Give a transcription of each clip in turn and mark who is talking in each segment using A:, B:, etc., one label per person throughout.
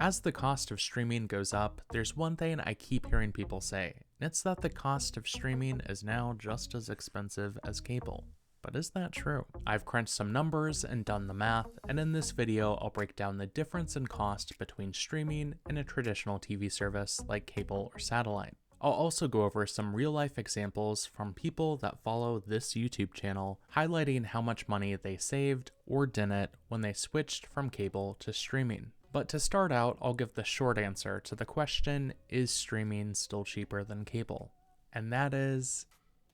A: As the cost of streaming goes up, there's one thing I keep hearing people say, and it's that the cost of streaming is now just as expensive as cable. But is that true? I've crunched some numbers and done the math, and in this video I'll break down the difference in cost between streaming and a traditional TV service like cable or satellite. I'll also go over some real-life examples from people that follow this YouTube channel, highlighting how much money they saved or didn't when they switched from cable to streaming. But to start out, I'll give the short answer to the question, is streaming still cheaper than cable? And that is,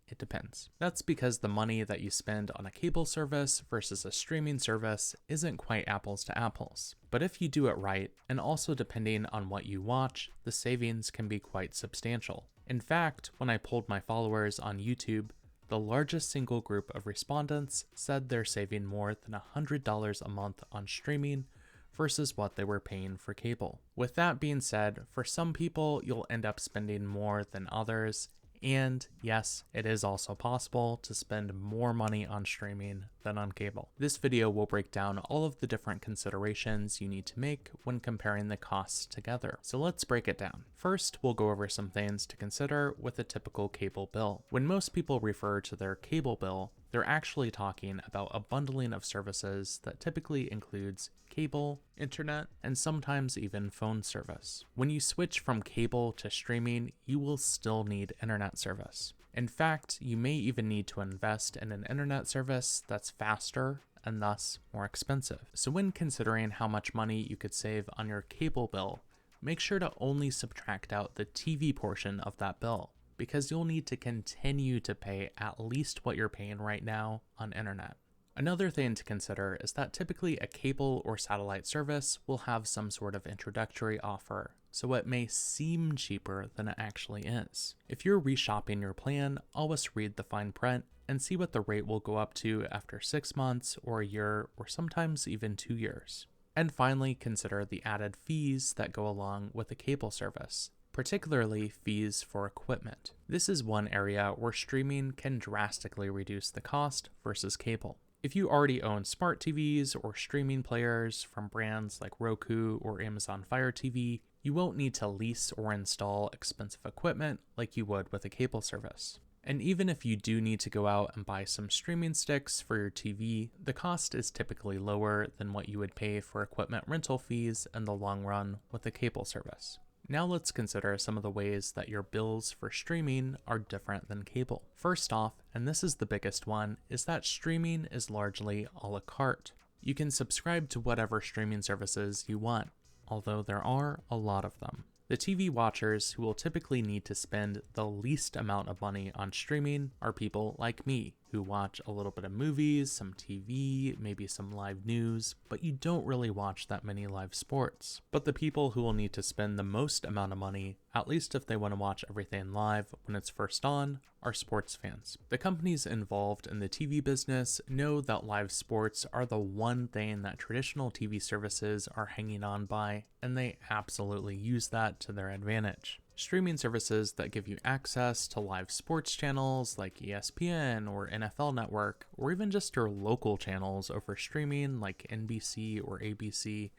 A: it depends. That's because the money that you spend on a cable service versus a streaming service isn't quite apples to apples. But if you do it right, and also depending on what you watch, the savings can be quite substantial. In fact, when I polled my followers on YouTube, the largest single group of respondents said they're saving more than $100 a month on streaming versus what they were paying for cable. With that being said, for some people, you'll end up spending more than others. And yes, it is also possible to spend more money on streaming than on cable. This video will break down all of the different considerations you need to make when comparing the costs together. So let's break it down. First, we'll go over some things to consider with a typical cable bill. When most people refer to their cable bill, they're actually talking about a bundling of services that typically includes cable, internet, and sometimes even phone service. When you switch from cable to streaming, you will still need internet service. In fact, you may even need to invest in an internet service that's faster and thus more expensive. So when considering how much money you could save on your cable bill, make sure to only subtract out the TV portion of that bill, because you'll need to continue to pay at least what you're paying right now on internet. Another thing to consider is that typically a cable or satellite service will have some sort of introductory offer, so it may seem cheaper than it actually is. If you're reshopping your plan, always read the fine print and see what the rate will go up to after 6 months or a year or sometimes even 2 years. And finally, consider the added fees that go along with a cable service, particularly fees for equipment. This is one area where streaming can drastically reduce the cost versus cable. If you already own smart TVs or streaming players from brands like Roku or Amazon Fire TV, you won't need to lease or install expensive equipment like you would with a cable service. And even if you do need to go out and buy some streaming sticks for your TV, the cost is typically lower than what you would pay for equipment rental fees in the long run with a cable service. Now let's consider some of the ways that your bills for streaming are different than cable. First off, and this is the biggest one, is that streaming is largely a la carte. You can subscribe to whatever streaming services you want, although there are a lot of them. The TV watchers who will typically need to spend the least amount of money on streaming are people like me, who watch a little bit of movies, some TV, maybe some live news, but you don't really watch that many live sports. But the people who will need to spend the most amount of money, at least if they want to watch everything live when it's first on, are sports fans. The companies involved in the TV business know that live sports are the one thing that traditional TV services are hanging on by, and they absolutely use that to their advantage. Streaming services that give you access to live sports channels like ESPN or NFL Network, or even just your local channels over streaming like NBC or ABC,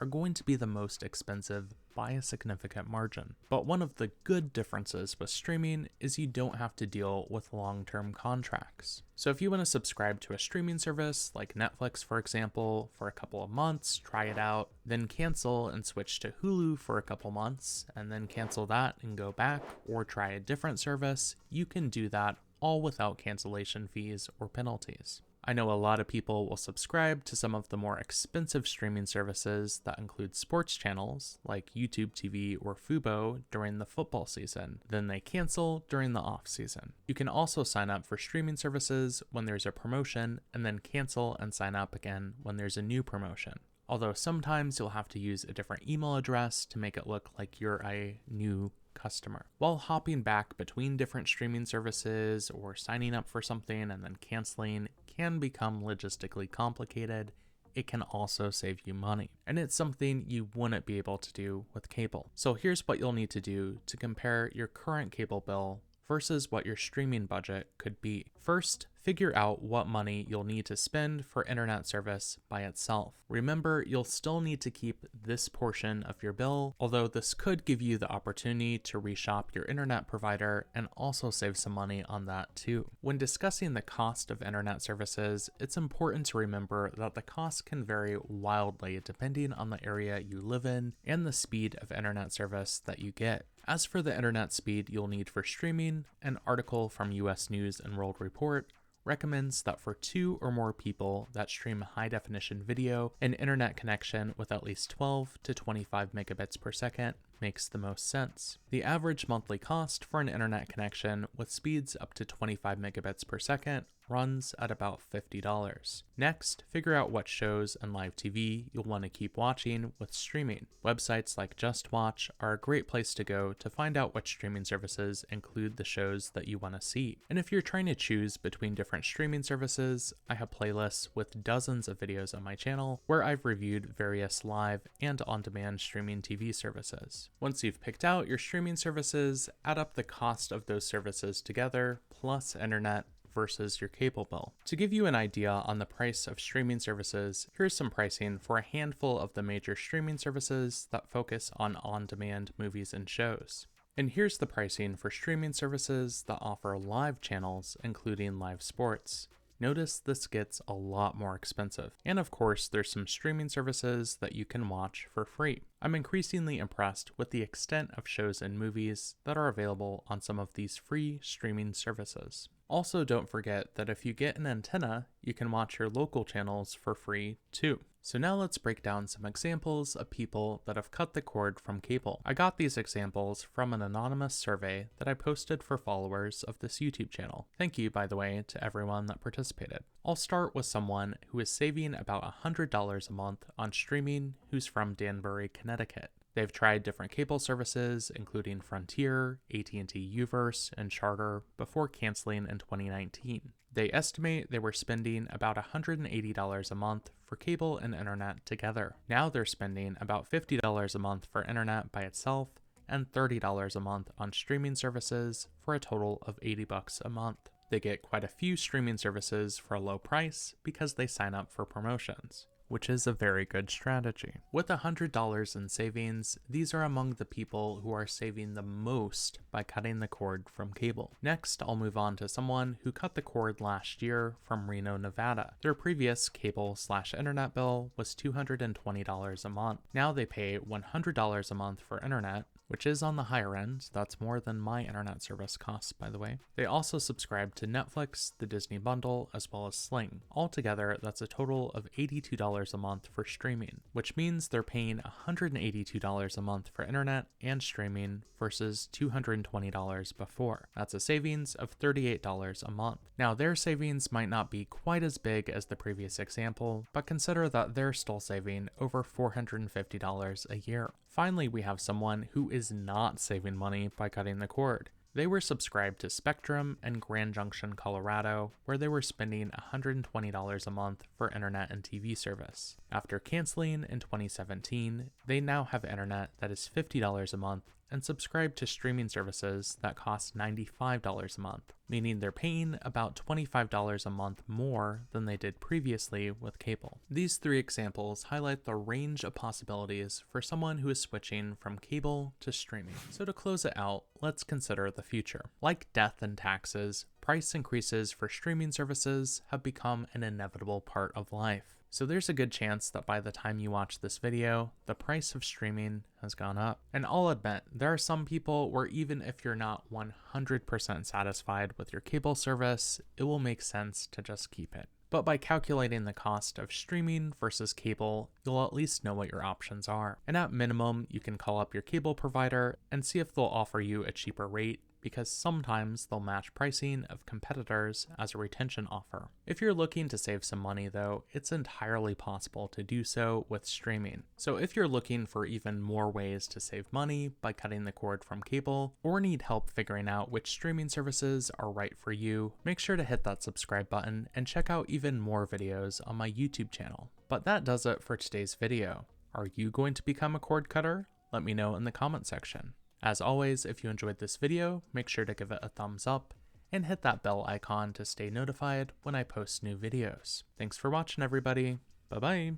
A: are going to be the most expensive by a significant margin. But one of the good differences with streaming is you don't have to deal with long-term contracts. So if you want to subscribe to a streaming service like Netflix, for example, for a couple of months, try it out, then cancel and switch to Hulu for a couple months, and then cancel that and go back, or try a different service, you can do that all without cancellation fees or penalties. I know a lot of people will subscribe to some of the more expensive streaming services that include sports channels like YouTube TV or Fubo during the football season. Then they cancel during the off season. You can also sign up for streaming services when there's a promotion and then cancel and sign up again when there's a new promotion. Although sometimes you'll have to use a different email address to make it look like you're a new customer. While hopping back between different streaming services or signing up for something and then canceling can become logistically complicated, it can also save you money. And it's something you wouldn't be able to do with cable. So here's what you'll need to do to compare your current cable bill versus what your streaming budget could be. First, figure out what money you'll need to spend for internet service by itself. Remember, you'll still need to keep this portion of your bill, although this could give you the opportunity to reshop your internet provider and also save some money on that too. When discussing the cost of internet services, it's important to remember that the cost can vary wildly depending on the area you live in and the speed of internet service that you get. As for the internet speed you'll need for streaming, an article from US News and World Report recommends that for 2 or more people that stream high-definition video, an internet connection with at least 12 to 25 megabits per second makes the most sense. The average monthly cost for an internet connection with speeds up to 25 megabits per second runs at about $50. Next, figure out what shows and live TV you'll want to keep watching with streaming. Websites like Just Watch are a great place to go to find out what streaming services include the shows that you want to see. And if you're trying to choose between different streaming services, I have playlists with dozens of videos on my channel where I've reviewed various live and on-demand streaming TV services. Once you've picked out your streaming services, add up the cost of those services together plus internet versus your cable bill. To give you an idea on the price of streaming services, here's some pricing for a handful of the major streaming services that focus on on-demand movies and shows. And here's the pricing for streaming services that offer live channels, including live sports. Notice this gets a lot more expensive. And of course, there's some streaming services that you can watch for free. I'm increasingly impressed with the extent of shows and movies that are available on some of these free streaming services. Also, don't forget that if you get an antenna, you can watch your local channels for free too. So now let's break down some examples of people that have cut the cord from cable. I got these examples from an anonymous survey that I posted for followers of this YouTube channel. Thank you, by the way, to everyone that participated. I'll start with someone who is saving about $100 a month on streaming who's from Danbury, Connecticut. They've tried different cable services, including Frontier, AT&T Uverse, and Charter, before canceling in 2019. They estimate they were spending about $180 a month for cable and internet together. Now they're spending about $50 a month for internet by itself and $30 a month on streaming services for a total of $80 a month. They get quite a few streaming services for a low price because they sign up for promotions, which is a very good strategy. With $100 in savings, these are among the people who are saving the most by cutting the cord from cable. Next, I'll move on to someone who cut the cord last year from Reno, Nevada. Their previous cable/internet bill was $220 a month. Now they pay $100 a month for internet, which is on the higher end. That's more than my internet service costs, by the way. They also subscribe to Netflix, the Disney Bundle, as well as Sling. Altogether, that's a total of $82 a month for streaming, which means they're paying $182 a month for internet and streaming versus $220 before. That's a savings of $38 a month. Now, their savings might not be quite as big as the previous example, but consider that they're still saving over $450 a year. Finally, we have someone who is not saving money by cutting the cord. They were subscribed to Spectrum in Grand Junction, Colorado, where they were spending $120 a month for internet and TV service. After canceling in 2017, they now have internet that is $50 a month and subscribe to streaming services that cost $95 a month, meaning they're paying about $25 a month more than they did previously with cable. These 3 examples highlight the range of possibilities for someone who is switching from cable to streaming. So to close it out, let's consider the future. Like death and taxes, price increases for streaming services have become an inevitable part of life. So there's a good chance that by the time you watch this video, the price of streaming has gone up. And I'll admit, there are some people where even if you're not 100% satisfied with your cable service, it will make sense to just keep it. But by calculating the cost of streaming versus cable, you'll at least know what your options are. And at minimum, you can call up your cable provider and see if they'll offer you a cheaper rate, because sometimes they'll match pricing of competitors as a retention offer. If you're looking to save some money though, it's entirely possible to do so with streaming. So if you're looking for even more ways to save money by cutting the cord from cable, or need help figuring out which streaming services are right for you, make sure to hit that subscribe button and check out even more videos on my YouTube channel. But that does it for today's video. Are you going to become a cord cutter? Let me know in the comment section. As always, if you enjoyed this video, make sure to give it a thumbs up and hit that bell icon to stay notified when I post new videos. Thanks for watching, everybody. Bye-bye.